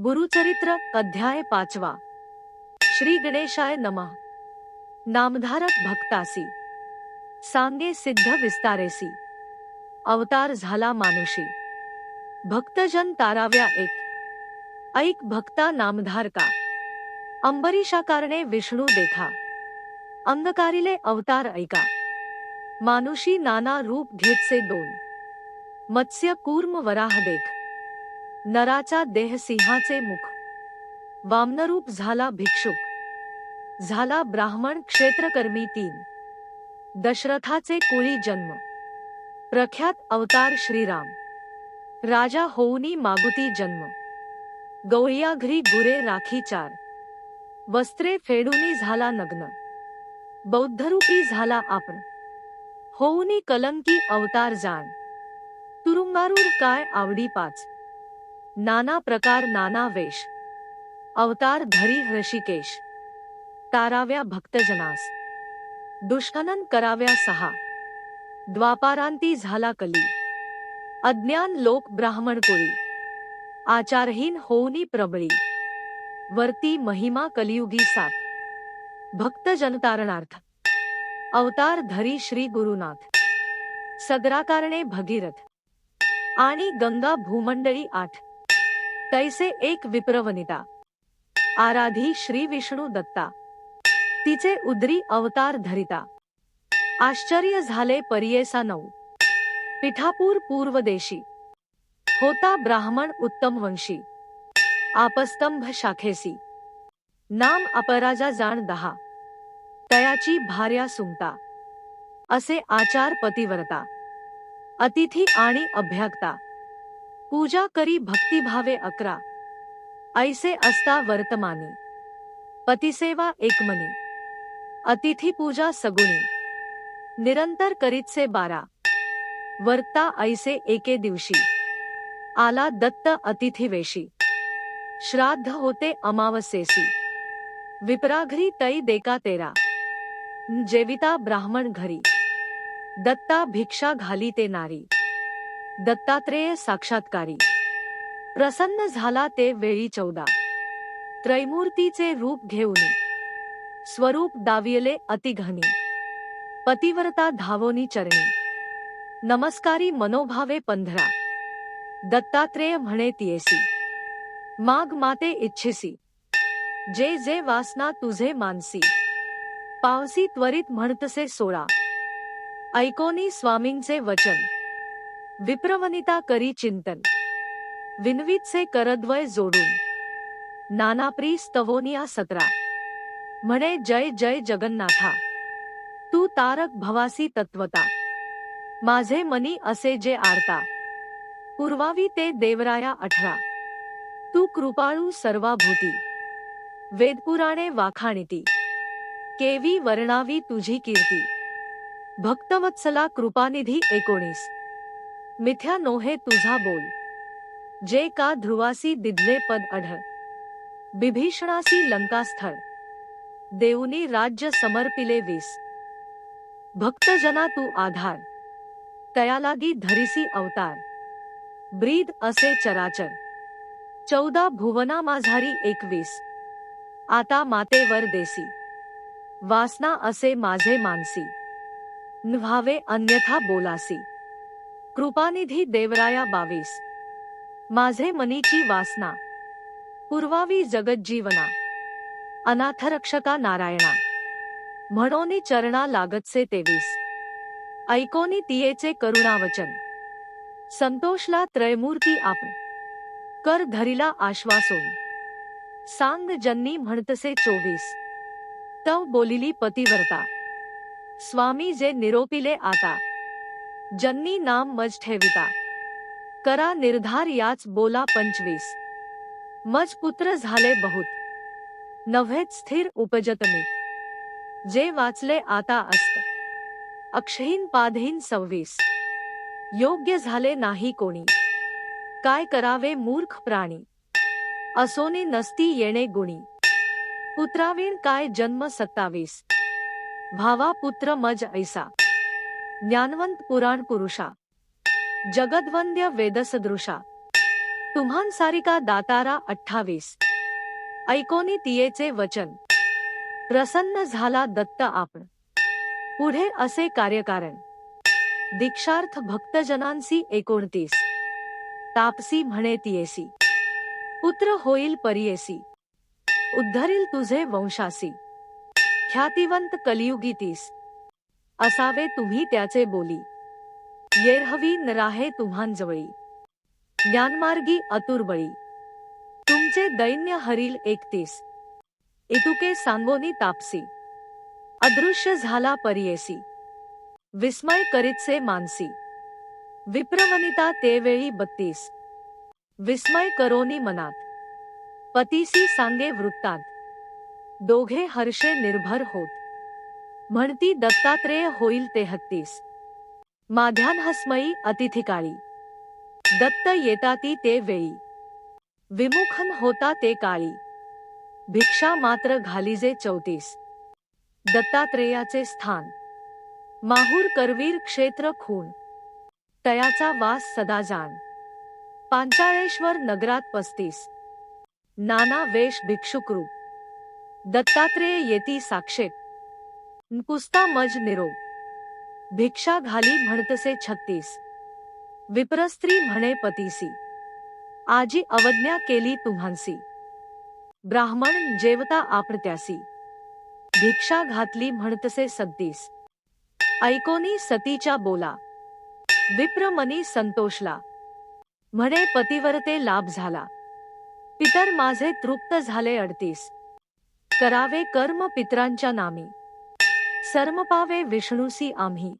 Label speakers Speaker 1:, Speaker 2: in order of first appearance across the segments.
Speaker 1: गुरुचरित्र अध्याय 5. श्री गणेशाय नमः. नामधारक भक्तासी सांगे सिद्ध विस्तारेसी. अवतार झाला मानुषी भक्तजन ताराव्या एक. ऐक भक्ता नामधारका अंबरीशाकारणे विष्णू देखा. अंगकारिले अवतार ऐका मानुषी नाना रूप घेतसे दोन. मत्स्य कूर्म वराह देख नराचा देह सिंहाचे मुख. वामनरूप झाला भिक्षुक झाला ब्राह्मण क्षेत्रकर्मी तीन. दशरथाचे कुळी जन्म प्रख्यात अवतार श्रीराम. राजा होऊनी मागुती जन्म गवळिया घरी गुरे राखी चार. वस्त्रे फेडूनी झाला नग्न बौद्धरूपी झाला आपण. होऊनी कलंकी अवतार जाण तुरुंगारूढ काय आवडी पाच. नाना प्रकार नाना वेश अवतार धरी ऋषिकेश. ताराव्या भक्तजनास दुष्खनन कराव्या सहा. द्वापारांती झाला कली अज्ञान लोक ब्राह्मण कुळी. आचारहीन होऊनी प्रबळी वर्ती महिमा कलियुगी सात. भक्तजनतारणार्थ अवतार धरी श्री गुरुनाथ. सगराकारणे भगीरथ आणि गंगा भूमंडळी आठ. तैसे एक विप्रवनिता आराधी श्री विष्णू दत्ता. तिचे उदरी अवतार धरिता आश्चर्य झाले परियेसा नऊ. पिठापूर पूर्वदेशी होता ब्राह्मण उत्तम वंशी. आपस्तंभ शाखेसी नाम अपराजा जाण दहा. तयाची भार्या सुमता असे आचार पतिव्रता. अतिथी आणि अभ्यागता पूजा करी भक्तिभावे अकरा. ऐसे असता वर्तमानी पतिसेवा एकमनी. अतिथी पूजा सगुणी निरंतर करीतसे बारा. वर्ता ऐसे एके दिवशी आला दत्त अतिथीवेशी. श्राद्ध होते अमावस्येसी विप्राघरी तै देका तेरा. जेविता ब्राह्मण घरी दत्ता भिक्षा घाली ते नारी. दत्तात्रेय साक्षात्कारी प्रसन्न झाला ते वेळी 14. त्रैमूर्तीचे रूप घेऊनी स्वरूप दावियले अतिघनी. पतिव्रता धावोनी चरणी नमस्कारी मनोभावे 15. दत्तात्रेय म्हणे तियेसी माग माते इच्छिसी. जे जे वासना तुझे मानसी पावसी त्वरित म्हणतसे 16. ऐकोनी स्वामींचे वचन विप्रवनिता करी चिंतन. विनवीतसे करद्वय जोडून नानाप्री स्तवोनिया 17. म्हणे जय जय जगन्नाथा तू तारक भवासी तत्वता. माझे मनी असे जे आरता पुरवावी ते देवराया 18. तू कृपाळू सर्वाभूती वेदपुराणे वाखाणिती. केवी वर्णावी तुझी कीर्ती. भक्तवत्सला कृपानिधी 19. मिथ्या नोहे तुझा बोल जे का ध्रुवासी दिदले पद अढळ. बिभीषणासी लंकास्थळ देऊनी राज्य समर्पिले 20. भक्तजना तू आधार तयालागी धरिसी अवतार. ब्रीद असे चराचर 14 भुवना माझारी 21. आता मातेवर देसी वासना असे माझे मानसी. नव्हावे अन्यथा बोलासी. कृपानिधी देवराया 22. माझे मनीची वासना पुरवावी जगज्जीवना. अनाथरक्षका नारायणा म्हणोनी चरणा लागतसे 23. ऐकोनी तियेचे करुणावचन संतोषला त्रयमूर्ती आपण. कर धरिला आश्वासोन सांग जन्नी म्हणतसे 24. तव बोलिली पतिव्रता स्वामी जे निरोपिले आता. जन्नी नाम मज ठेविता करा निर्धार याच बोला 25. मज पुत्र झाले बहुत नव्हेच स्थिर उपजत मी. जे वाचले आता असत अक्षहीन पाधहीन 26. योग्य झाले नाही कोणी काय करावे मूर्ख प्राणी. असोने नसती येणे गुणी पुत्रावीण काय जन्म 27. भावा पुत्र मज ऐसा ज्ञानवंत पुराण पुरुषा. जगद्वंद्य वेदसदृशा तुम्हान सारिका दातारा 28. ऐकोनी तियेचे वचन. प्रसन्न झाला दत्त आपण. पुढे असे कार्यकारण. दीक्षार्थ भक्तजनांसी 29. तापसी म्हणे तियेसी. पुत्र होईल परियेसी. उद्धरील तुझे वंशासी. ख्यातिवंत कलियुगी 30. असावे तुम्ही त्याचे बोली. येरहवी न राहे तुम्हान जवळी. ज्ञानमार्गी अतुर्बळी. तुमचे दैन्य हरील 31. इतुके सांगोनी तापसी. अदृश्य झाला परियेसी. विस्मय करीतसे मानसी. विप्रवनिता तेवेळी 32. विस्मय करोनी मनात. पतीसी सांगे वृत्तांत. दोघे हर्षे निर्भर होत. म्हणती दत्तात्रेय होईल 33. माध्यान हस्मयी अतिथिकाळी. दत्त येताती ते वेळी. विमुखन होता ते काळी. भिक्षा मात्र घालीजे 34. दत्तात्रेयाचे स्थान. माहूर करवीर क्षेत्र खून. तयाचा वास सदा जाण. पांचाळेश्वर नगरात 35. नाना वेश भिक्षुकरूप. दत्तात्रेय येती साक्षेत. पुसता मज निरोप. भिक्षा घाली म्हणतसे 36. विप्रस्त्री म्हणे पतीसी. आजी अवज्ञा केली तुम्हांसी. ब्राह्मण जेवता आपणत्यासी. भिक्षा घातली म्हणतसे 37. ऐकोनी सतीच्या बोला. विप्र मनी संतोषला. म्हणे पतिव्रते लाभ झाला. पितर माझे तृप्त झाले 38. करावे कर्म पितरांच्या नामी. सर्मपावे विष्णूसी आम्ही.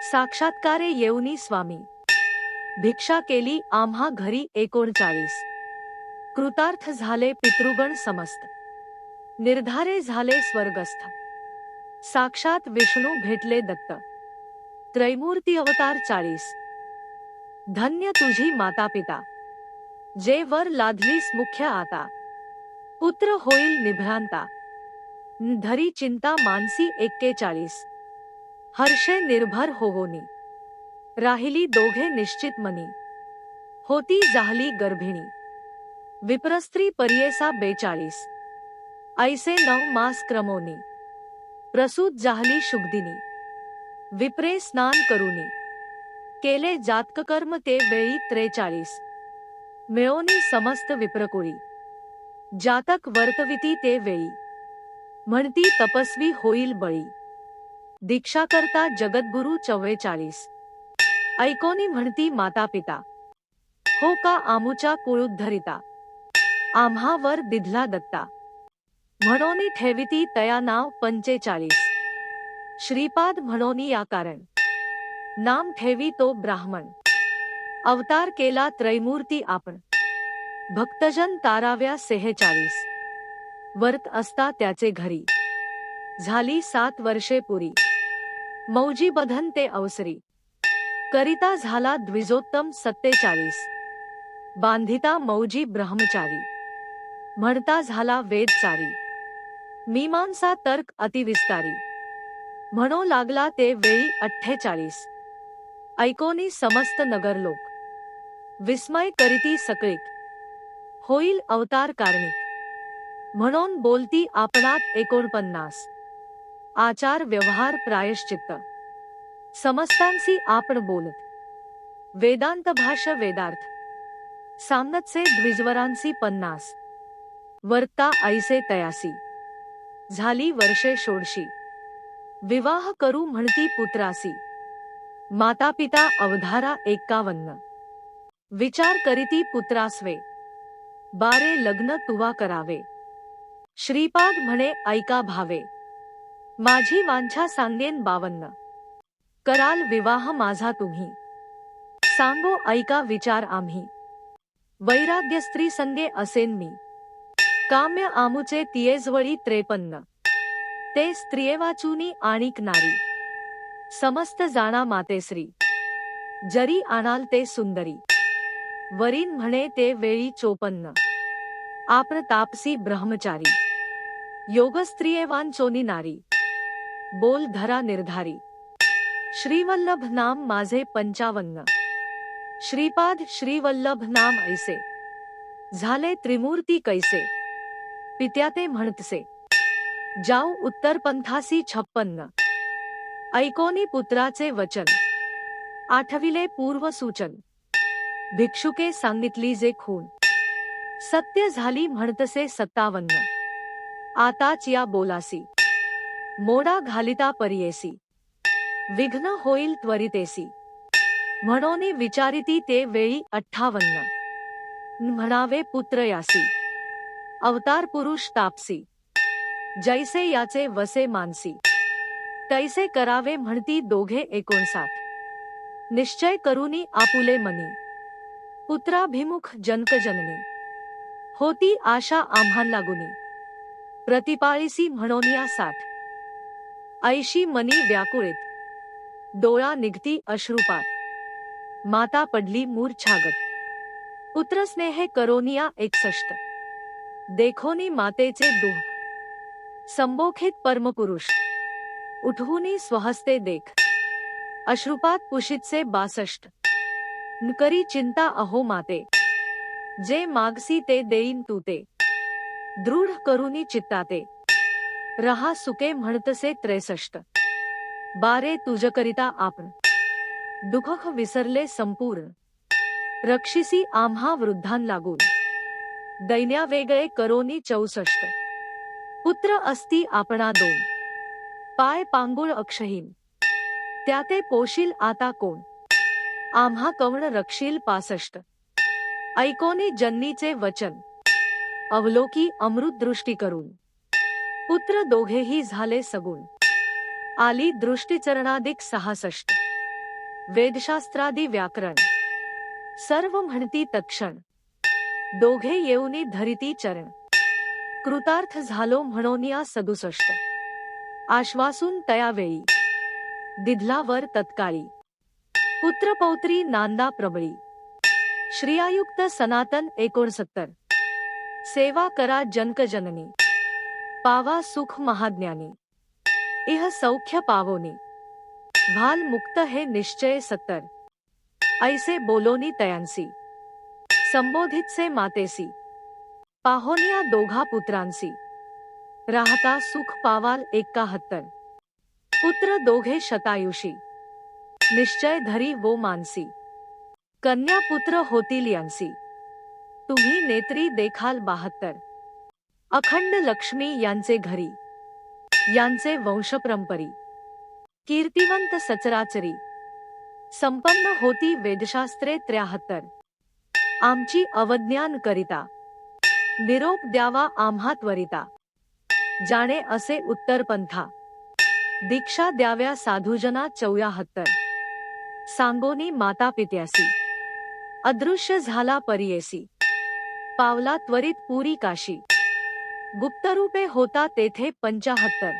Speaker 1: साक्षात्कारे येऊनी स्वामी. भिक्षा केली आम्हा घरी 39. कृतार्थ झाले पितृगण समस्त. निर्धारे झाले स्वर्गस्थ. साक्षात विष्णू भेटले दत्त. त्रैमूर्ती अवतार 40. धन्य तुझी माता पिता. जे वर लादलीस मुख्य आता. पुत्र होईल निभ्रांता. धरी चिंता मानसी 41. हर्षे निर्भर होवोनी. राहिली दोघे निश्चित मनी. होती जाहली गर्भिणी. विप्रस्त्री परियेसा 42. ऐसे 9 मास क्रमोनी. प्रसूत जाहली शुभदिनी. विप्रे स्नान करुनी. केले जातककर्म ते वेळी 43. मिळोनी समस्त विप्रकुळी. जातक वर्तविती ते वेळी. म्हणती तपस्वी होईल बळी. दीक्षा करता जगद्गुरु 44. ऐकोनी म्हणती माता पिता. हो का आमुच्या कुळुद्धरिता. आम्हावर दिधला दत्ता. म्हणोनी ठेविती तया नाव 45. श्रीपाद म्हणोनी या कारण. नाम ठेवी तो ब्राह्मण. अवतार केला त्रैमूर्ती आपण. भक्तजन ताराव्या 46. वर्त असता त्याचे घरी. झाली 7 वर्षे पुरी. मौजी बधन ते अवसरी. करिता झाला द्विजोत्तम 47. बांधिता मौजी ब्रह्मचारी. म्हणता झाला वेदचारी. मीमांसा तर्क अतिविस्तारी. म्हणो लागला ते वेळी 48. ऐकोनी समस्त नगरलोक. विस्मय करीती सकळीक. होईल अवतार कारणिक. म्हणून बोलती आपणात 49. आचार व्यवहार प्रायश्चित्त. समस्तांसी आपण बोलत. वेदांत भाष्य वेदार्थ. सामनतसे द्विजवरांसी 50. वर्ता ऐसे तयासी. झाली वर्षे 16. विवाह करू म्हणती पुत्रासी. माता पिता अवधारा 51. विचार करीती पुत्रास्वे. 12 लग्न तुवा करावे. श्रीपाद म्हणे ऐका भावे. माझी वांछा सांगेन 52. कराल विवाह माझा तुम्ही. सांगो ऐका विचार आम्ही. वैराग्य स्त्री संगे असेन मी. काम्य आमुचे तियेजवळी 53. ते स्त्रियेवाचूनी आणिक नारी. समस्त जाणा मातेश्री. जरी आणाल ते सुंदरी. वरीन म्हणे ते वेळी 54. आपण तापसी ब्रह्मचारी. योगस्त्रियेवांचोनी नारी. बोल धरा निर्धारी. श्रीवल्लभ नाम माझे 55. श्रीपाद श्रीवल्लभ नाम ऐसे, झाले त्रिमूर्ती कैसे, पित्या ते म्हणतसे, जाऊ उत्तर पंथासी 56. ऐकोनी पुत्राचे वचन, आठविले पूर्व सूचन, भिक्षुके सांगितली जे खून, सत्य झाली म्हणतसे 57. आताच या बोलासी, मोडा घालिता परियेसी, विघ्न होईल त्वरितेसी, म्हणोनी विचारिती ते वेळी 58. म्हणावे पुत्र यासी, अवतार पुरुष तापसी, जैसे याचे वसे मानसी, तैसे करावे म्हणती दोघे 59. निश्चय करूनी आपुले मनी, पुत्राभिमुख जनकजननी, होती आशा आम्हां लागुनी, प्रतिपाळीसी म्हणोनिया 60. ऐशी मनी व्याकुळित, डोळा निघती अश्रुपात, माता पडली मूर्छागत, पुत्रस्नेहे करोनिया 61. देखोनी मातेचे दुःख, संबोखित परमपुरुष, उठवूनी स्वहस्ते देख, अश्रुपात पुषितसे 62. नकरी चिंता अहो माते, जे मागसी ते देईन तू ते, दृढ करूनी चित्ताते, रहा सुके म्हणतसे 63. बारे तुझकरिता आपण, दुःख विसरले संपूर्ण, रक्षिसी आम्हा वृद्धां लागून, दैन्या वेगळे करोनी 64. पुत्र असती आपणा 2, पाय पांगुळ अक्षहीन, त्याते पोशील आता कोण, आम्हा कवण रक्षील 65. ऐकोनी जन्नीचे वचन, अवलोकी अमृत दृष्टी करून, पुत्र दोघेही झाले सगुण, आली दृष्टीचरणादिक 66. वेदशास्त्रादी व्याकरण, सर्व म्हणती तत्क्षण, दोघे येऊनी धरिती चरण, कृतार्थ झालो म्हणोनिया 67. आश्वासून तयावेळी, दिधला वर तत्काळी, पुत्रपौत्री नांदा प्रबळी, श्रियायुक्त सनातन 69. सेवा करा जनकजननी, पावा सुख महाज्ञानी, इह सौख्य पावोनी, भाल मुक्त हे निश्चय 70. ऐसे बोलोनी तयांसी, संबोधितसे मातेसी, पाहोनिया दोघा पुत्रांसी, राहता सुख पावाल 71. पुत्र दोघे शतायुषी, निश्चय धरी वो मानसी, कन्या पुत्र होतील यांसी, तुम्ही नेत्री देखाल 72. अखंड लक्ष्मी यांचे घरी, यांचे वंशपरंपरी, कीर्तिवंत सचराचरी, संपन्न होती वेदशास्त्रे 73. आमची अवज्ञान करिता, निरोप द्यावा आम्हा त्वरिता, जाणे असे उत्तर पंथा, दीक्षा द्याव्या साधुजना 74. सांगोनी माता पित्यासी, अदृश्य झाला परियेसी, पावला त्वरित पुरी काशी, गुप्तरूपे होता तेथे 75.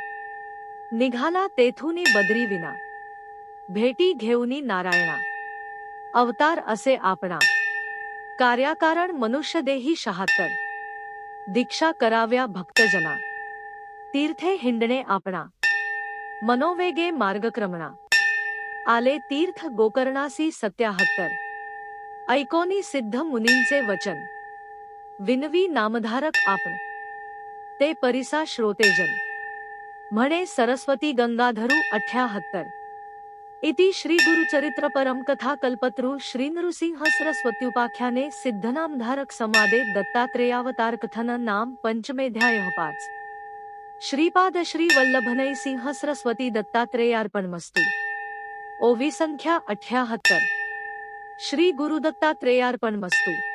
Speaker 1: निघाला तेथुनी बद्री विना, भेटी घेऊनी नारायणा, अवतार असे आपणा, कार्याकारण मनुष्यदेही 76. दीक्षा कराव्या भक्तजना, तीर्थे हिंडणे आपणा, मनोवेगे मार्गक्रमणा, आले तीर्थ गोकर्णासी 77. ऐकोनी सिद्ध मुनींचे वचन, विनवी नामधारक आपण, ते परिसा श्रोतेजन, म्हणे सरस्वती गंगाधरू 78. इति श्री गुरुचरित्र परम कथा कल्पतरु श्री नृसिंह सरस्वत्युपाख्याने सिद्धनामधारक संवादे दत्तात्रेयावतार कथन नाम पंचमेऽध्यायः 5. श्रीपाद श्री वल्लभनई सिंह सरस्वती दत्तात्रेयार्पणमस्तु. ओवी संख्या 78. श्री गुरु दत्तात्रेयार्पणमस्तु.